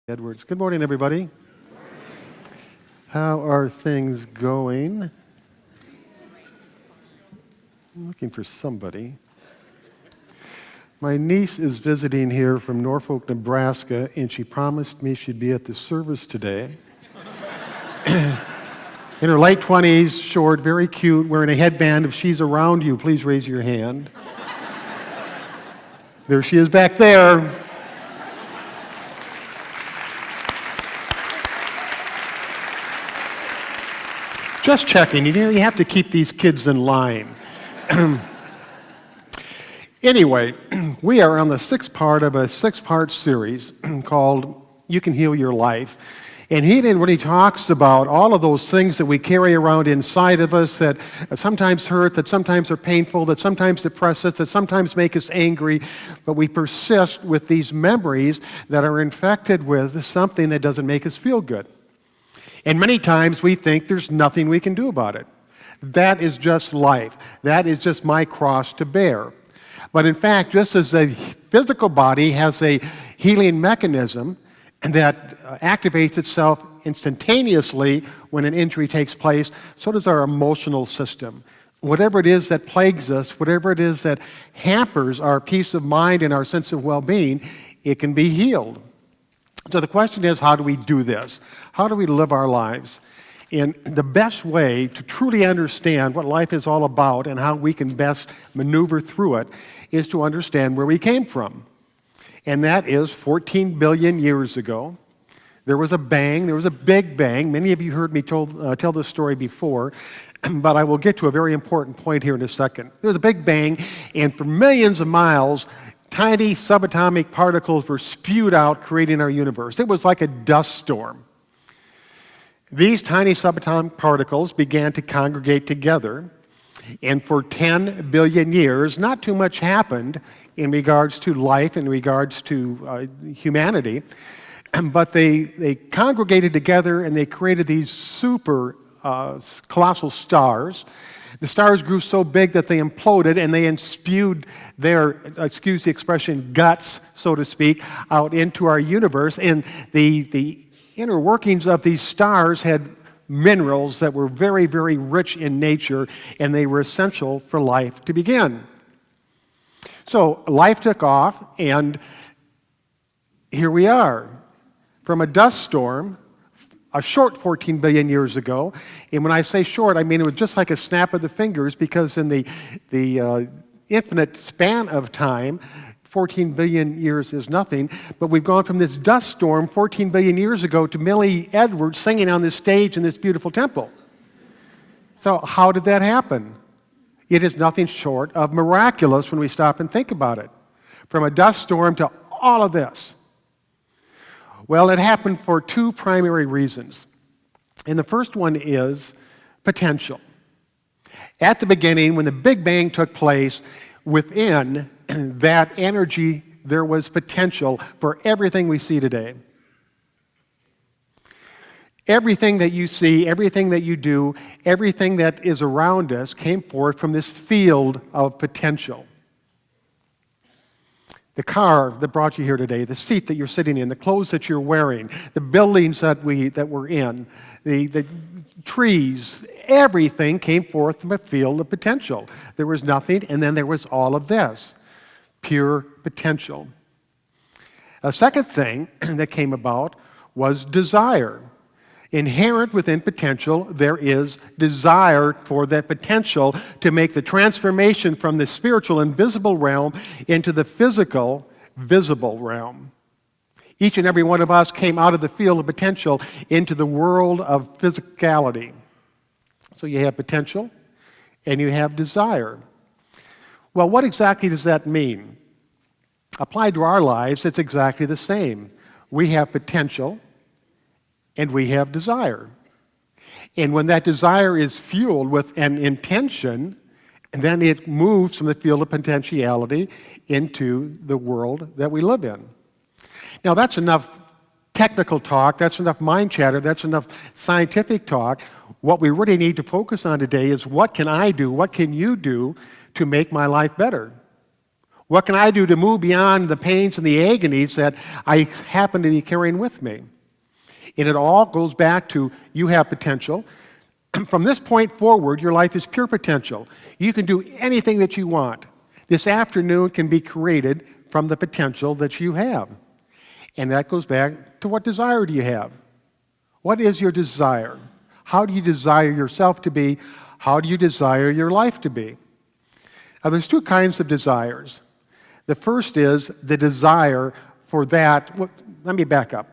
Edwards. Good morning, everybody. How are things going? I'm looking for somebody. My niece is visiting here from Norfolk, Nebraska, and she promised me she'd be at the service today. In her late 20s, short, very cute, wearing a headband. If she's around you, please raise your hand. There she is back there. Just checking. You have to keep these kids in line. Anyway, we are on the sixth part of a six-part series called You Can Heal Your Life. And Healing really talks about all of those things that we carry around inside of us that sometimes hurt, that sometimes are painful, that sometimes depress us, that sometimes make us angry, but we persist with these memories that are infected with something that doesn't make us feel good. And many times we think there's nothing we can do about it. That is just life. That is just my cross to bear. But in fact, just as the physical body has a healing mechanism that activates itself instantaneously when an injury takes place, so does our emotional system. Whatever it is that plagues us, whatever it is that hampers our peace of mind and our sense of well-being, it can be healed. So the question is, how do we do this? How do we live our lives? And the best way to truly understand what life is all about and how we can best maneuver through it is to understand where we came from. And that is 14 billion years ago. There was a bang, there was a big bang. Many of you heard me tell this story before, but I will get to a very important point here in a second. There was a big bang, and for millions of miles, tiny subatomic particles were spewed out, creating our universe. It was like a dust storm. These tiny subatomic particles began to congregate together, and for 10 billion years, not too much happened in regards to life, in regards to humanity, but they congregated together and they created these super colossal stars. The stars grew so big that they imploded and they spewed their, excuse the expression, guts, so to speak, out into our universe. And the inner workings of these stars had minerals that were very, very rich in nature, and they were essential for life to begin. So life took off, and here we are. From a dust storm, a short 14 billion years ago, and when I say short, I mean it was just like a snap of the fingers, because in the infinite span of time, 14 billion years is nothing, but we've gone from this dust storm 14 billion years ago to Millie Edwards singing on this stage in this beautiful temple. So how did that happen? It is nothing short of miraculous when we stop and think about it. From a dust storm to all of this. Well, it happened for two primary reasons. And the first one is potential. At the beginning, when the Big Bang took place, within that energy, there was potential for everything we see today. Everything that you see, everything that you do, everything that is around us came forth from this field of potential. The car that brought you here today, the seat that you're sitting in, the clothes that you're wearing, the buildings that we're in, the trees, everything came forth from a field of potential. There was nothing, and then there was all of this. Pure potential. A second thing that came about was desire. Inherent within potential, there is desire for that potential to make the transformation from the spiritual invisible realm into the physical visible realm. Each and every one of us came out of the field of potential into the world of physicality. So you have potential and you have desire. Well, what exactly does that mean? Applied to our lives, it's exactly the same. We have potential and we have desire. And when that desire is fueled with an intention, then it moves from the field of potentiality into the world that we live in. Now, that's enough technical talk, that's enough mind chatter, that's enough scientific talk. What we really need to focus on today is, what can I do, what can you do to make my life better? What can I do to move beyond the pains and the agonies that I happen to be carrying with me? And it all goes back to you have potential. From this point forward, your life is pure potential. You can do anything that you want. This afternoon can be created from the potential that you have. And that goes back to what desire do you have? What is your desire? How do you desire yourself to be? How do you desire your life to be? Now, there's two kinds of desires. The first is the desire for that. Well, let me back up.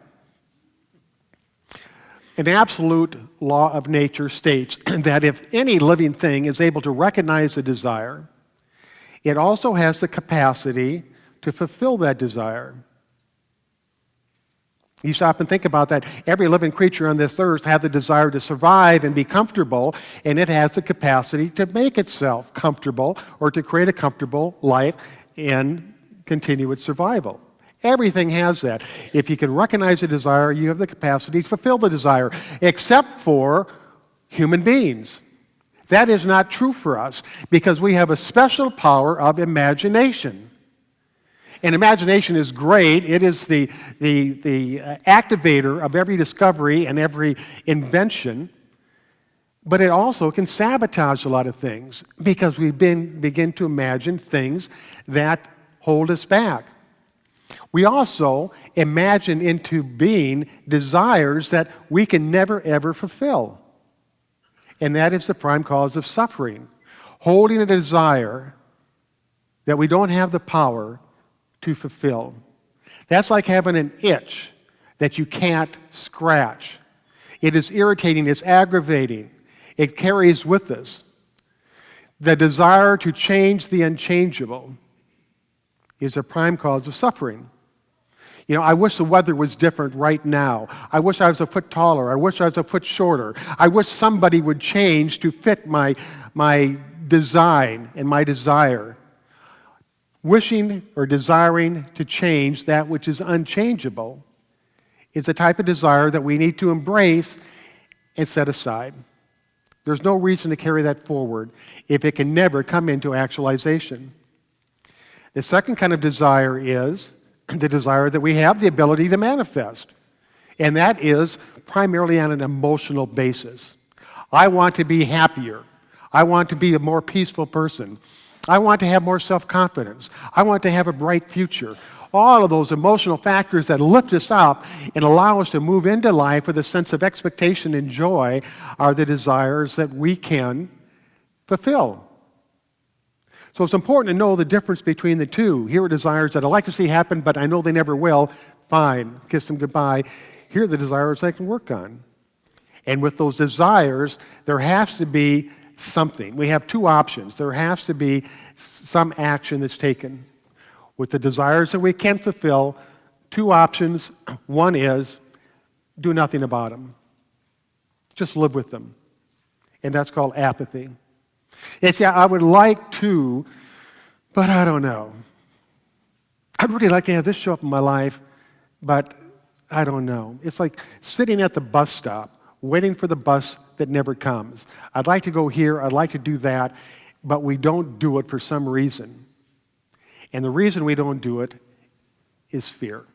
An absolute law of nature states that if any living thing is able to recognize a desire, it also has the capacity to fulfill that desire. You stop and think about that. Every living creature on this earth has the desire to survive and be comfortable, and it has the capacity to make itself comfortable or to create a comfortable life and continue its survival. Everything has that. If you can recognize a desire, you have the capacity to fulfill the desire, except for human beings. That is not true for us because we have a special power of imagination. And imagination is great. It is the activator of every discovery and every invention. But it also can sabotage a lot of things because we begin to imagine things that hold us back. We also imagine into being desires that we can never, ever fulfill. And that is the prime cause of suffering. Holding a desire that we don't have the power to fulfill. That's like having an itch that you can't scratch. It is irritating, it's aggravating. It carries with us. The desire to change the unchangeable is a prime cause of suffering. You know, I wish the weather was different right now. I wish I was a foot taller. I wish I was a foot shorter. I wish somebody would change to fit my design and my desire. Wishing or desiring to change that which is unchangeable is a type of desire that we need to embrace and set aside. There's no reason to carry that forward if it can never come into actualization. The second kind of desire is the desire that we have the ability to manifest, and that is primarily on an emotional basis. I want to be happier. I want to be a more peaceful person. I want to have more self-confidence. I want to have a bright future. All of those emotional factors that lift us up and allow us to move into life with a sense of expectation and joy are the desires that we can fulfill. So it's important to know the difference between the two. Here are desires that I like to see happen, but I know they never will. Fine, kiss them goodbye. Here are the desires I can work on. And with those desires, there has to be something. We have two options. There has to be some action that's taken. With the desires that we can fulfill, two options. One is do nothing about them. Just live with them. And that's called apathy. It's, yeah, I would like to, but I don't know. I'd really like to have this show up in my life, but I don't know. It's like sitting at the bus stop, waiting for the bus that never comes. I'd like to go here, I'd like to do that, but we don't do it for some reason. And the reason we don't do it is fear.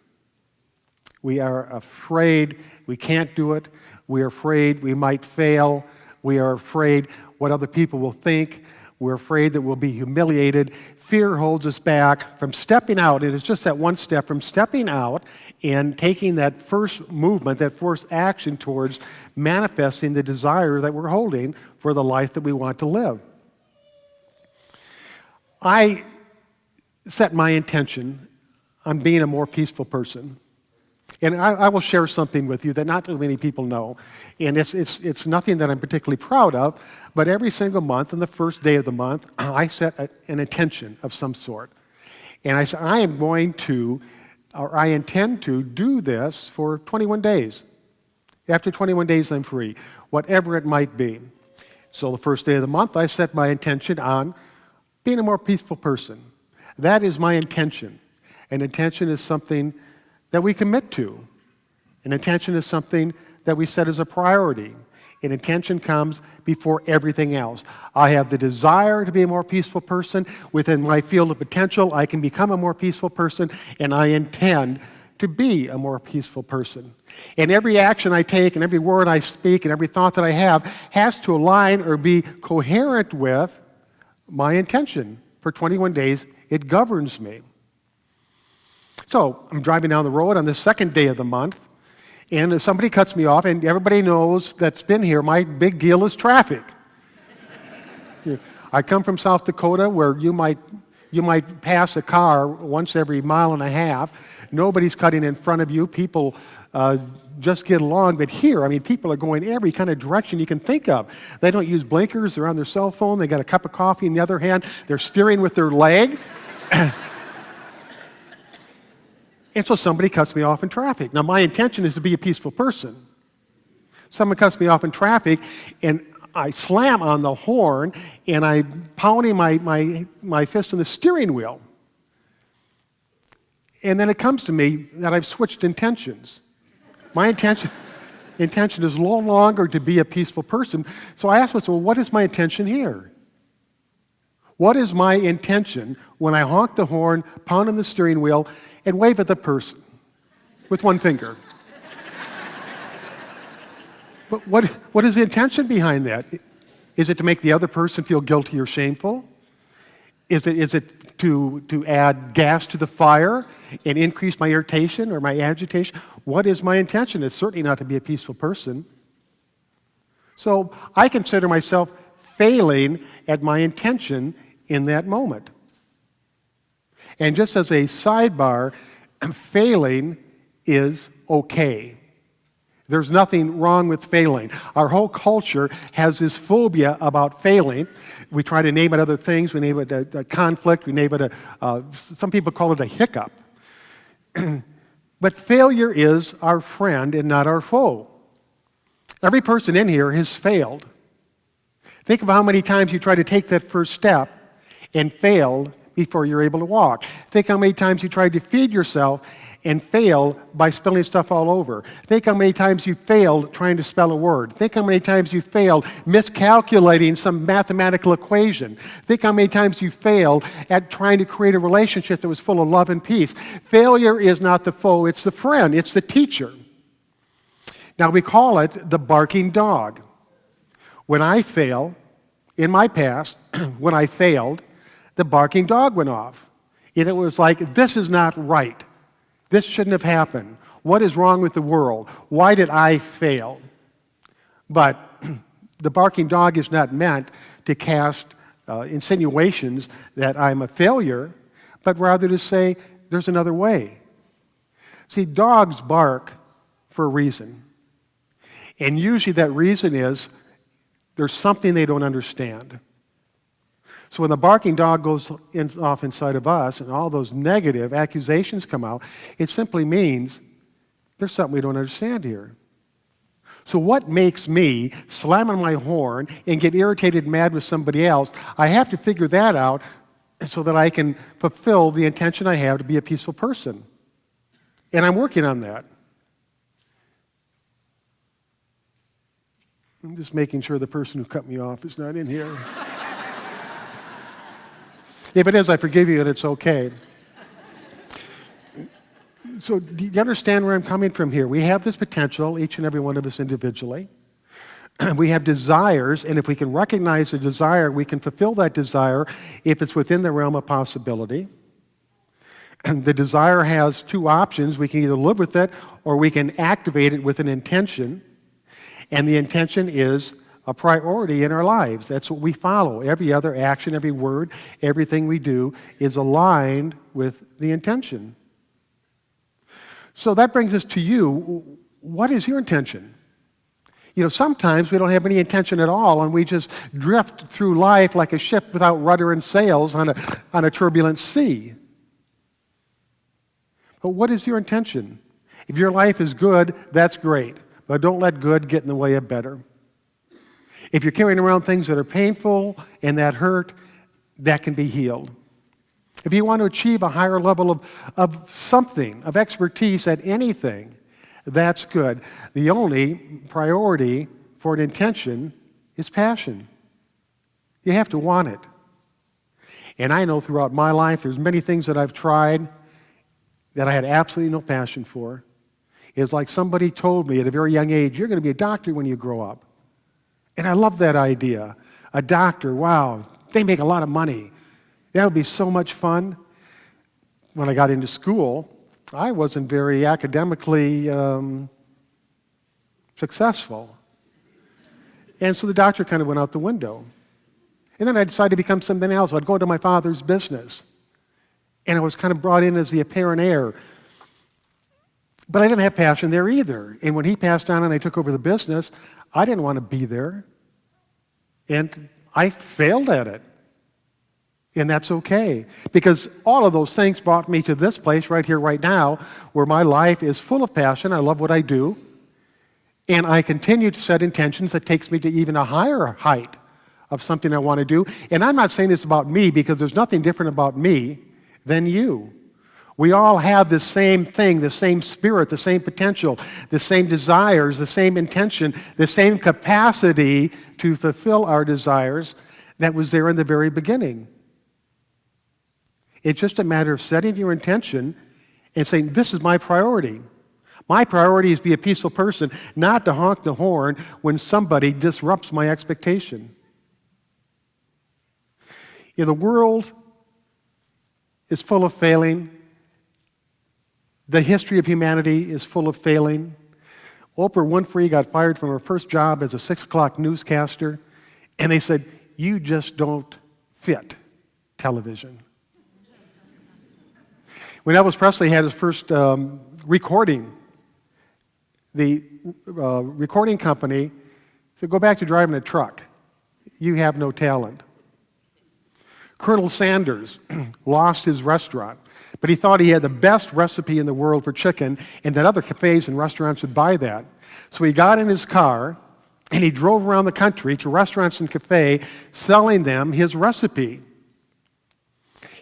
We are afraid we can't do it. We are afraid we might fail. We are afraid what other people will think. We're afraid that we'll be humiliated. Fear holds us back from stepping out. It is just that one step from stepping out and taking that first movement, that first action towards manifesting the desire that we're holding for the life that we want to live. I set my intention on being a more peaceful person. And I will share something with you that not too many people know. And it's nothing that I'm particularly proud of, but every single month, on the first day of the month, I set an intention of some sort. And I said, I am going to, or I intend to do this for 21 days. After 21 days, I'm free, whatever it might be. So the first day of the month, I set my intention on being a more peaceful person. That is my intention. And intention is something that we commit to. An intention is something that we set as a priority. and intention comes before everything else. I have the desire to be a more peaceful person. Within my field of potential, I can become a more peaceful person, and I intend to be a more peaceful person. And every action I take and every word I speak and every thought that I have has to align or be coherent with my intention. For 21 days, it governs me. So I'm driving down the road on the second day of the month, and somebody cuts me off, and everybody knows that's been here, my big deal is traffic. I come from South Dakota, where you might pass a car once every mile and a half. Nobody's cutting in front of you. People just get along. But here, I mean, people are going every kind of direction you can think of. They don't use blinkers. They're on their cell phone. They got a cup of coffee in the other hand. They're steering with their leg. And so somebody cuts me off in traffic. Now, my intention is to be a peaceful person. Someone cuts me off in traffic, and I slam on the horn, and I'm pounding my fist on the steering wheel. And then it comes to me that I've switched intentions. My intention is no longer to be a peaceful person. So I ask myself, well, what is my intention here? What is my intention when I honk the horn, pound on the steering wheel, and wave at the person with one finger? But what is the intention behind that? Is it to make the other person feel guilty or shameful? Is it to add gas to the fire and increase my irritation or my agitation? What is my intention? It's certainly not to be a peaceful person. So I consider myself failing at my intention in that moment. And just as a sidebar, failing is okay. There's nothing wrong with failing. Our whole culture has this phobia about failing. We try to name it other things. We name it a conflict. We name it some people call it a hiccup. But failure is our friend and not our foe. Every person in here has failed. Think of how many times you try to take that first step and failed before you're able to walk. Think how many times you tried to feed yourself and failed by spilling stuff all over. Think how many times you failed trying to spell a word. Think how many times you failed miscalculating some mathematical equation. Think how many times you failed at trying to create a relationship that was full of love and peace. Failure is not the foe, it's the friend, it's the teacher. Now we call it the barking dog. When I fail, in my past, when I failed, the barking dog went off. And it was like, this is not right. This shouldn't have happened. What is wrong with the world? Why did I fail? But the barking dog is not meant to cast insinuations that I'm a failure, but rather to say, there's another way. See, dogs bark for a reason. And usually that reason is there's something they don't understand. So when the barking dog goes off inside of us and all those negative accusations come out, it simply means there's something we don't understand here. So what makes me slam on my horn and get irritated and mad with somebody else? I have to figure that out so that I can fulfill the intention I have to be a peaceful person. And I'm working on that. I'm just making sure the person who cut me off is not in here. If it is, I forgive you and it's okay. So do you understand where I'm coming from here? We have this potential, each and every one of us individually. We have desires, and if we can recognize a desire, we can fulfill that desire if it's within the realm of possibility. And the desire has two options. We can either live with it or we can activate it with an intention. And the intention is a priority in our lives. That's what we follow. Every other action, every word, everything we do is aligned with the intention. So that brings us to you. What is your intention? You know, sometimes we don't have any intention at all, and we just drift through life like a ship without rudder and sails on a turbulent sea. But what is your intention? If your life is good, that's great. But don't let good get in the way of better. If you're carrying around things that are painful and that hurt, that can be healed. If you want to achieve a higher level of something, of expertise at anything, that's good. The only priority for an intention is passion. You have to want it. And I know throughout my life there's many things that I've tried that I had absolutely no passion for. It's like somebody told me at a very young age, you're going to be a doctor when you grow up. And I love that idea. A doctor, wow, they make a lot of money. That would be so much fun. When I got into school, I wasn't very academically successful. And so the doctor kind of went out the window. And then I decided to become something else. I'd go into my father's business. And I was kind of brought in as the apparent heir. But I didn't have passion there either. And when he passed on and I took over the business, I didn't want to be there. And I failed at it. And that's okay. Because all of those things brought me to this place right here, right now, where my life is full of passion. I love what I do. And I continue to set intentions that takes me to even a higher height of something I want to do. And I'm not saying this about me because there's nothing different about me than you. We all have the same thing, the same spirit, the same potential, the same desires, the same intention, the same capacity to fulfill our desires that was there in the very beginning. It's just a matter of setting your intention and saying, this is my priority. My priority is to be a peaceful person, not to honk the horn when somebody disrupts my expectation. The world is full of failing. The history of humanity is full of failing. Oprah Winfrey got fired from her first job as a 6 o'clock newscaster, and they said, you just don't fit television. When Elvis Presley had his first recording, the recording company said, go back to driving a truck. You have no talent. Colonel Sanders lost his restaurant, but he thought he had the best recipe in the world for chicken and that other cafes and restaurants would buy that. So he got in his car and he drove around the country to restaurants and cafes selling them his recipe.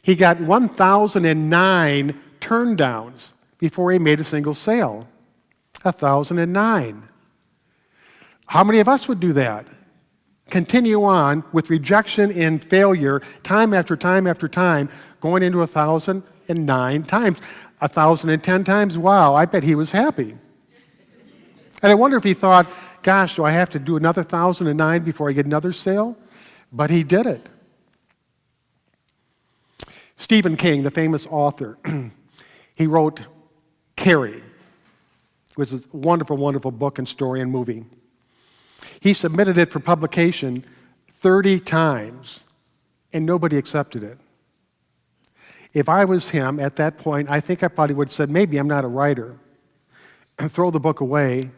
He got 1,009 turndowns before he made a single sale. 1,009. How many of us would do that? Continue on with rejection and failure time after time after time, going into 1,009 times. 1,010 times, wow, I bet he was happy. And I wonder if he thought, gosh, do I have to do another 1,009 before I get another sale? But he did it. Stephen King, the famous author, he wrote Carrie, which is a wonderful, wonderful book and story and movie. He submitted it for publication 30 times, and nobody accepted it. If I was him at that point, I think I probably would have said, maybe I'm not a writer, and throw the book away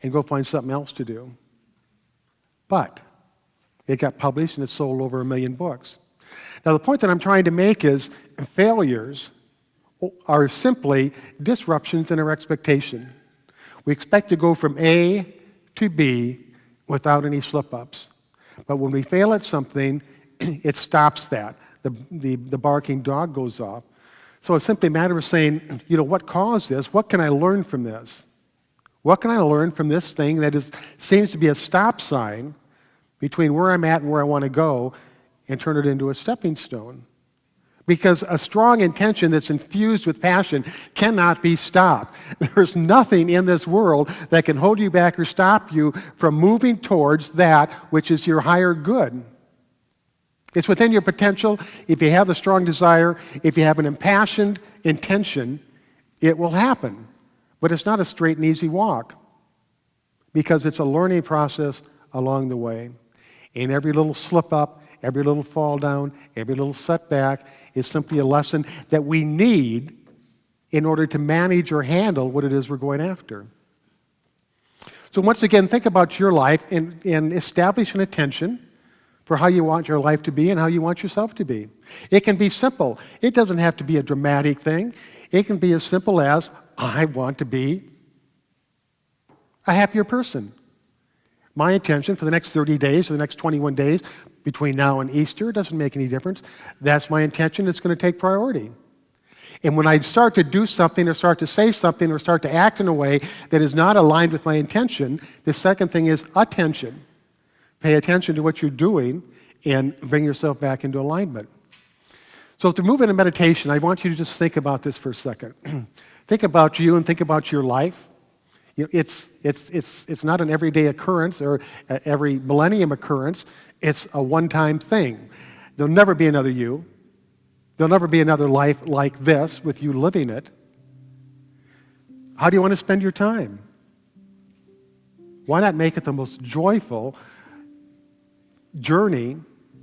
and go find something else to do. But it got published, and it sold over 1 million books. Now, the point that I'm trying to make is failures are simply disruptions in our expectation. We expect to go from A to B without any slip-ups. But when we fail at something, it stops that. The barking dog goes off. So it's simply a matter of saying, what caused this? What can I learn from this? What can I learn from this thing that seems to be a stop sign between where I'm at and where I want to go, and turn it into a stepping stone? Because a strong intention that's infused with passion cannot be stopped. There's nothing in this world that can hold you back or stop you from moving towards that which is your higher good. It's within your potential. If you have a strong desire, if you have an impassioned intention, it will happen. But it's not a straight and easy walk, because it's a learning process along the way. And every little slip up, every little fall down, every little setback is simply a lesson that we need in order to manage or handle what it is we're going after. So once again, think about your life and establish an intention for how you want your life to be and how you want yourself to be. It can be simple. It doesn't have to be a dramatic thing. It can be as simple as, I want to be a happier person. My intention for the next 30 days or the next 21 days between now and Easter, doesn't make any difference. That's my intention. It's going to take priority. And when I start to do something or start to say something or start to act in a way that is not aligned with my intention, the second thing is attention. Pay attention to what you're doing and bring yourself back into alignment. So to move into meditation, I want you to just think about this for a second. Think about you and think about your life. You know, it's not an everyday occurrence or every millennium occurrence. It's a one-time thing. There'll never be another you. There'll never be another life like this with you living it. How do you want to spend your time? Why not make it the most joyful journey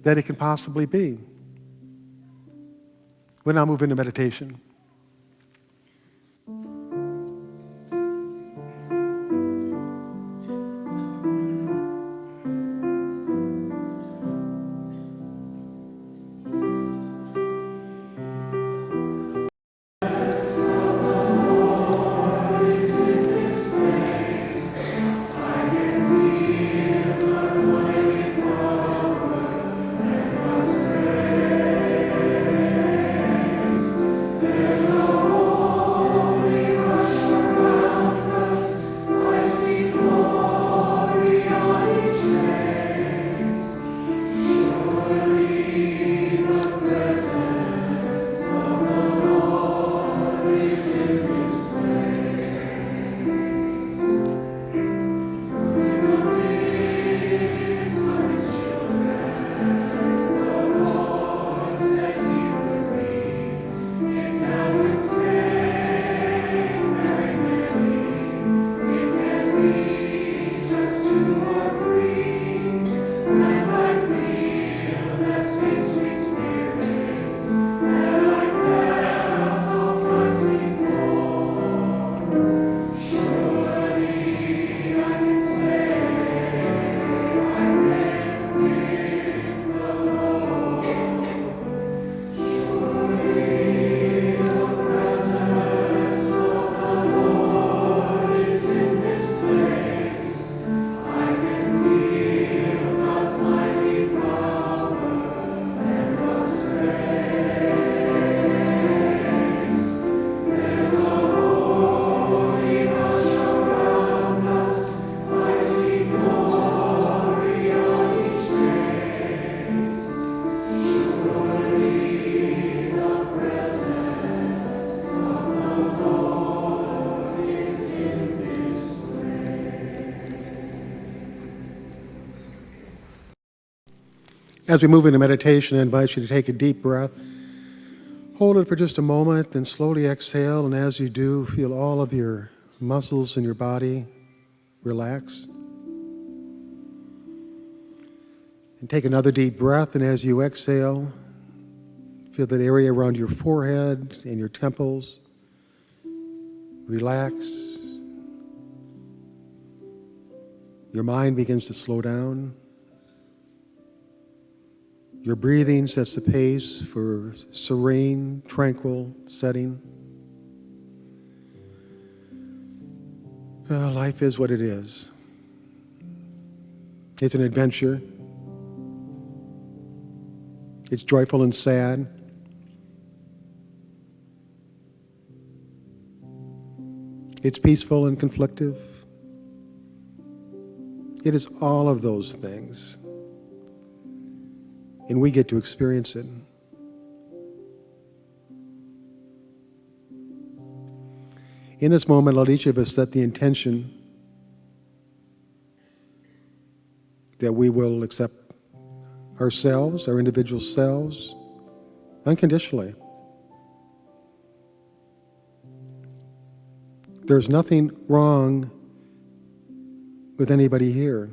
that it can possibly be? We'll now move into meditation. As we move into meditation, I invite you to take a deep breath. Hold it for just a moment, then slowly exhale, and as you do, feel all of your muscles in your body relax. And take another deep breath, and as you exhale, feel that area around your forehead and your temples relax. Your mind begins to slow down. Your breathing sets the pace for serene, tranquil setting. Life is what it is. It's an adventure. It's joyful and sad. It's peaceful and conflictive. It is all of those things. And we get to experience it. In this moment, let each of us set the intention that we will accept ourselves, our individual selves, unconditionally. There's nothing wrong with anybody here.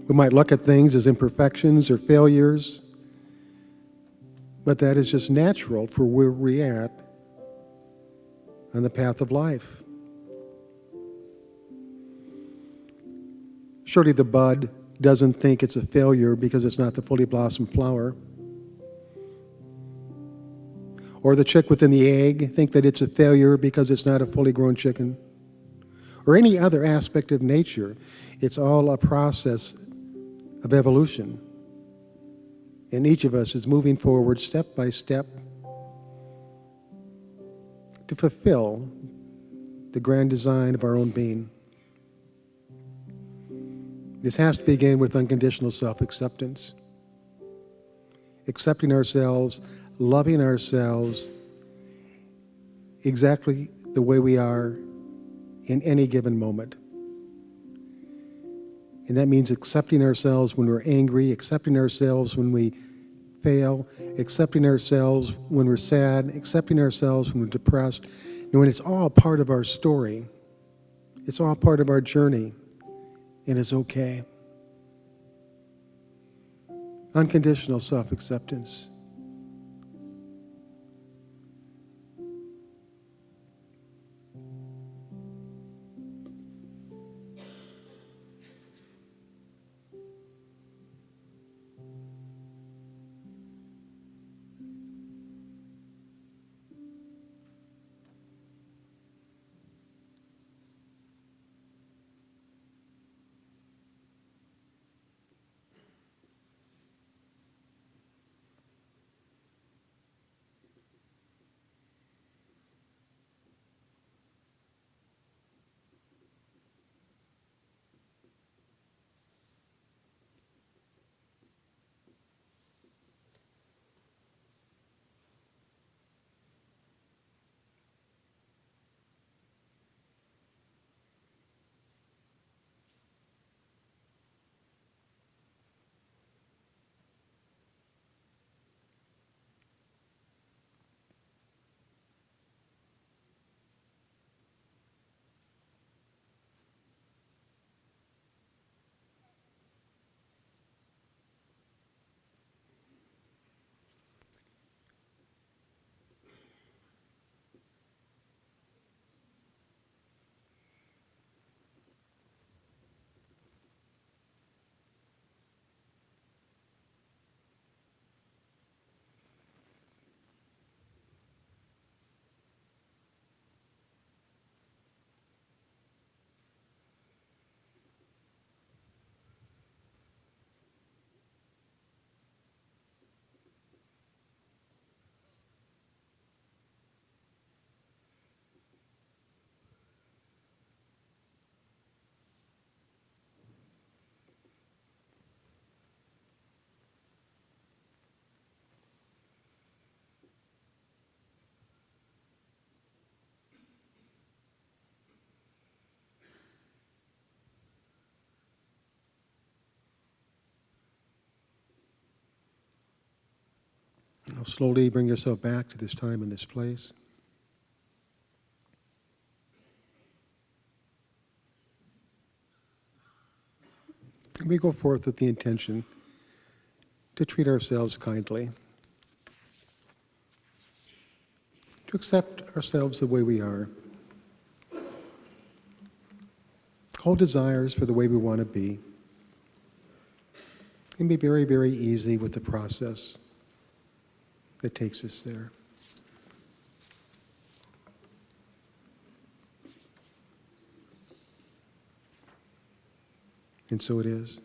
We might look at things as imperfections or failures, but that is just natural for where we're at on the path of life. Surely the bud doesn't think it's a failure because it's not the fully blossomed flower. Or the chick within the egg think that it's a failure because it's not a fully grown chicken. Or any other aspect of nature. It's all a process of evolution. And each of us is moving forward step by step to fulfill the grand design of our own being. This has to begin with unconditional self-acceptance. Accepting ourselves, loving ourselves exactly the way we are in any given moment. And that means accepting ourselves when we're angry, accepting ourselves when we fail, accepting ourselves when we're sad, accepting ourselves when we're depressed. When it's all part of our story, it's all part of our journey, and it's okay. Unconditional self-acceptance. Now slowly bring yourself back to this time and this place. And we go forth with the intention to treat ourselves kindly, to accept ourselves the way we are, hold desires for the way we want to be, and be very, very easy with the process that takes us there. And so it is.